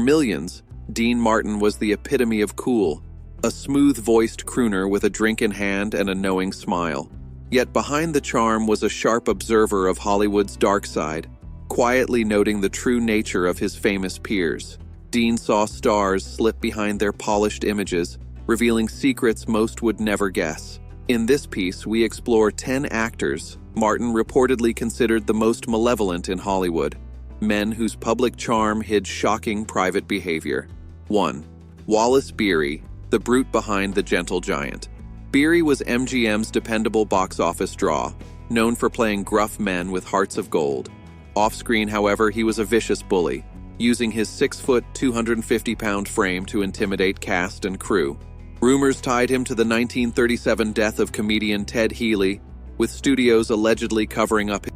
For millions, Dean Martin was the epitome of cool, a smooth-voiced crooner with a drink in hand and a knowing smile. Yet behind the charm was a sharp observer of Hollywood's dark side, quietly noting the true nature of his famous peers. Dean saw stars slip behind their polished images, revealing secrets most would never guess. In this piece, we explore 10 actors Martin reportedly considered the most malevolent in Hollywood, men whose public charm hid shocking private behavior. 1. Wallace Beery, the brute behind The Gentle Giant. Beery was MGM's dependable box office draw, known for playing gruff men with hearts of gold. Off-screen, however, he was a vicious bully, using his 6-foot, 250-pound frame to intimidate cast and crew. Rumors tied him to the 1937 death of comedian Ted Healy, with studios allegedly covering up.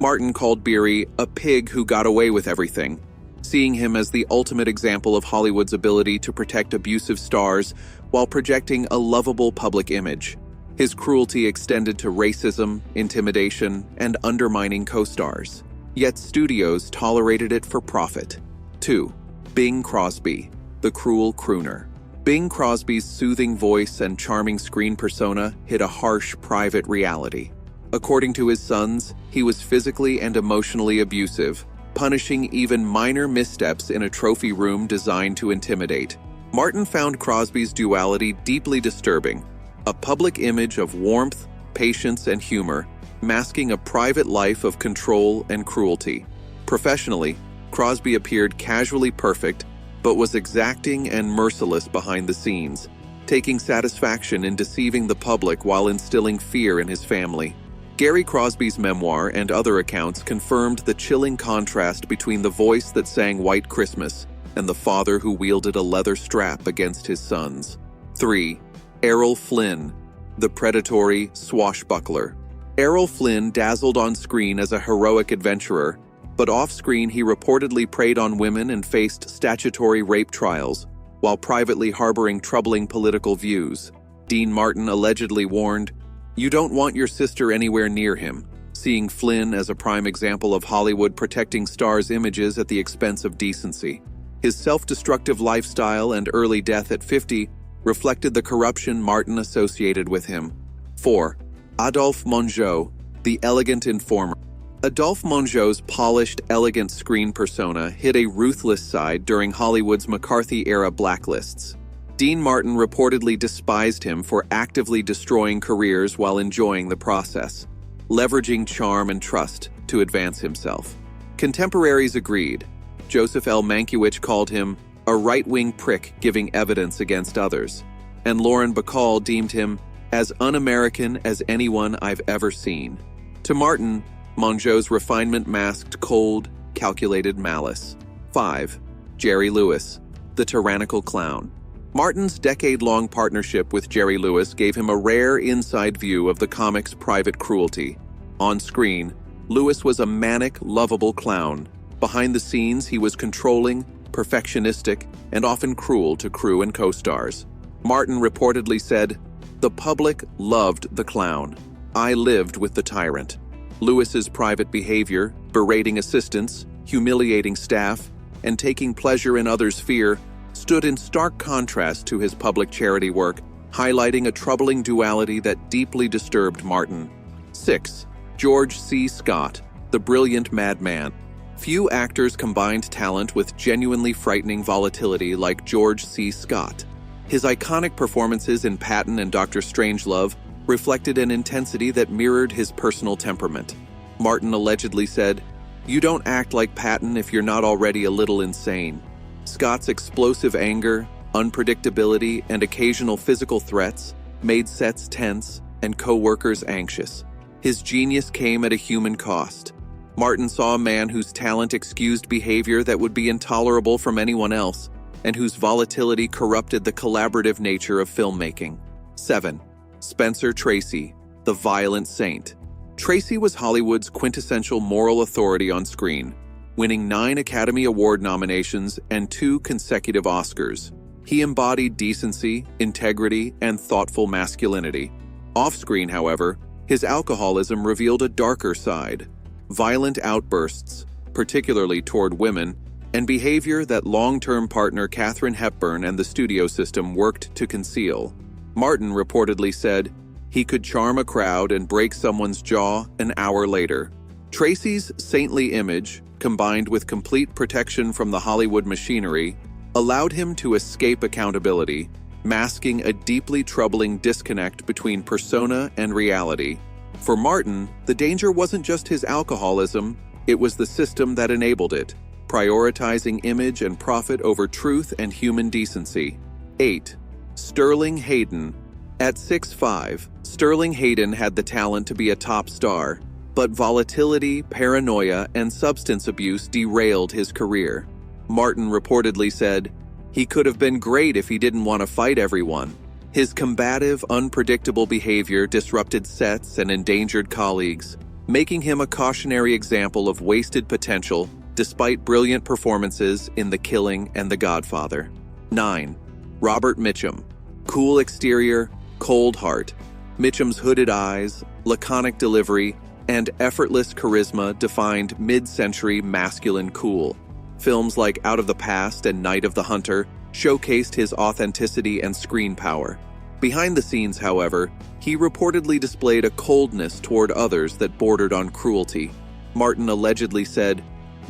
Martin called Beery a pig who got away with everything, seeing him as the ultimate example of Hollywood's ability to protect abusive stars while projecting a lovable public image. His cruelty extended to racism, intimidation, and undermining co-stars. Yet studios tolerated it for profit. 2. Bing Crosby, the cruel crooner. Bing Crosby's soothing voice and charming screen persona hid a harsh private reality. According to his sons, he was physically and emotionally abusive, punishing even minor missteps in a trophy room designed to intimidate. Martin found Crosby's duality deeply disturbing, a public image of warmth, patience, and humor, masking a private life of control and cruelty. Professionally, Crosby appeared casually perfect, but was exacting and merciless behind the scenes, taking satisfaction in deceiving the public while instilling fear in his family. Gary Crosby's memoir and other accounts confirmed the chilling contrast between the voice that sang White Christmas and the father who wielded a leather strap against his sons. 3. Errol Flynn, the predatory swashbuckler. Errol Flynn dazzled on screen as a heroic adventurer, but off-screen he reportedly preyed on women and faced statutory rape trials, while privately harboring troubling political views. Dean Martin allegedly warned, "You don't want your sister anywhere near him," seeing Flynn as a prime example of Hollywood protecting stars' images at the expense of decency. His self-destructive lifestyle and early death at 50 reflected the corruption Martin associated with him. 4. Adolphe Mongeau, the elegant informer. Adolphe Mongeau's polished, elegant screen persona hid a ruthless side during Hollywood's McCarthy-era blacklists. Dean Martin reportedly despised him for actively destroying careers while enjoying the process, leveraging charm and trust to advance himself. Contemporaries agreed. Joseph L. Mankiewicz called him a right-wing prick giving evidence against others, and Lauren Bacall deemed him as un-American as anyone I've ever seen. To Martin, Mongeau's refinement masked cold, calculated malice. 5. Jerry Lewis, the tyrannical clown. Martin's decade-long partnership with Jerry Lewis gave him a rare inside view of the comic's private cruelty. On screen, Lewis was a manic, lovable clown. Behind the scenes, he was controlling, perfectionistic, and often cruel to crew and co-stars. Martin reportedly said, "The public loved the clown. I lived with the tyrant." Lewis's private behavior, berating assistants, humiliating staff, and taking pleasure in others' fear, stood in stark contrast to his public charity work, highlighting a troubling duality that deeply disturbed Martin. 6. George C. Scott, the brilliant madman. Few actors combined talent with genuinely frightening volatility like George C. Scott. His iconic performances in Patton and Dr. Strangelove reflected an intensity that mirrored his personal temperament. Martin allegedly said, "You don't act like Patton if you're not already a little insane." Scott's explosive anger, unpredictability, and occasional physical threats made sets tense and co-workers anxious. His genius came at a human cost. Martin saw a man whose talent excused behavior that would be intolerable from anyone else, and whose volatility corrupted the collaborative nature of filmmaking. 7. Spencer Tracy, the violent saint. Tracy was Hollywood's quintessential moral authority on screen, winning 9 Academy Award nominations and 2 consecutive Oscars. He embodied decency, integrity, and thoughtful masculinity. Off-screen, however, his alcoholism revealed a darker side. Violent outbursts, particularly toward women, and behavior that long-term partner Katharine Hepburn and the studio system worked to conceal. Martin reportedly said he could charm a crowd and break someone's jaw an hour later. Tracy's saintly image, combined with complete protection from the Hollywood machinery, allowed him to escape accountability, masking a deeply troubling disconnect between persona and reality. For Martin, the danger wasn't just his alcoholism, it was the system that enabled it, prioritizing image and profit over truth and human decency. 8. Sterling Hayden. At 6'5", Sterling Hayden had the talent to be a top star, but volatility, paranoia, and substance abuse derailed his career. Martin reportedly said, "He could have been great if he didn't want to fight everyone." His combative, unpredictable behavior disrupted sets and endangered colleagues, making him a cautionary example of wasted potential despite brilliant performances in The Killing and The Godfather. 9. Robert Mitchum. Cool exterior, cold heart. Mitchum's hooded eyes, laconic delivery, and effortless charisma defined mid-century masculine cool. Films like Out of the Past and Night of the Hunter showcased his authenticity and screen power. Behind the scenes, however, he reportedly displayed a coldness toward others that bordered on cruelty. Martin allegedly said,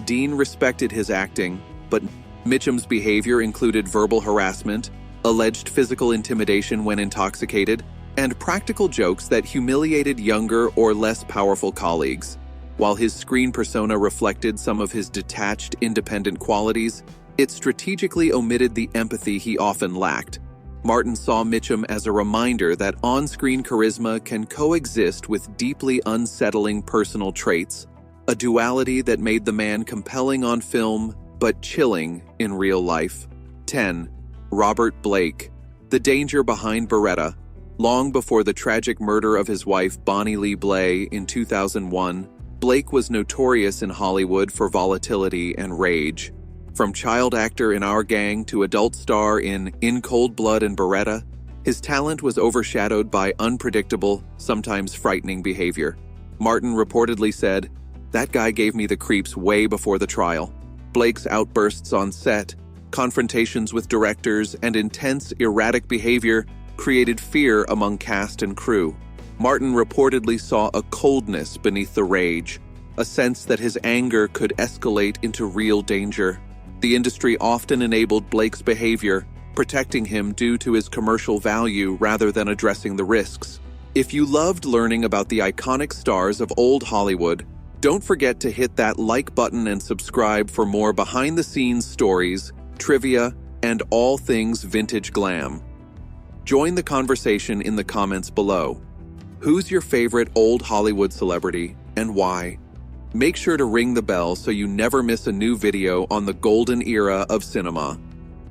"Dean respected his acting, but Mitchum's behavior included verbal harassment, alleged physical intimidation when intoxicated, and practical jokes that humiliated younger or less powerful colleagues." While his screen persona reflected some of his detached, independent qualities, it strategically omitted the empathy he often lacked. Martin saw Mitchum as a reminder that on-screen charisma can coexist with deeply unsettling personal traits, a duality that made the man compelling on film but chilling in real life. 10. Robert Blake. The danger behind Beretta. Long before the tragic murder of his wife Bonnie Lee Blay in 2001, Blake was notorious in Hollywood for volatility and rage. From child actor in Our Gang to adult star in Cold Blood and Beretta, his talent was overshadowed by unpredictable, sometimes frightening behavior. Martin reportedly said, "That guy gave me the creeps way before the trial." Blake's outbursts on set, confrontations with directors, and intense, erratic behavior created fear among cast and crew. Martin reportedly saw a coldness beneath the rage, a sense that his anger could escalate into real danger. The industry often enabled Blake's behavior, protecting him due to his commercial value rather than addressing the risks. If you loved learning about the iconic stars of old Hollywood, don't forget to hit that like button and subscribe for more behind-the-scenes stories, trivia, and all things vintage glam. Join the conversation in the comments below. Who's your favorite old Hollywood celebrity and why? Make sure to ring the bell so you never miss a new video on the golden era of cinema.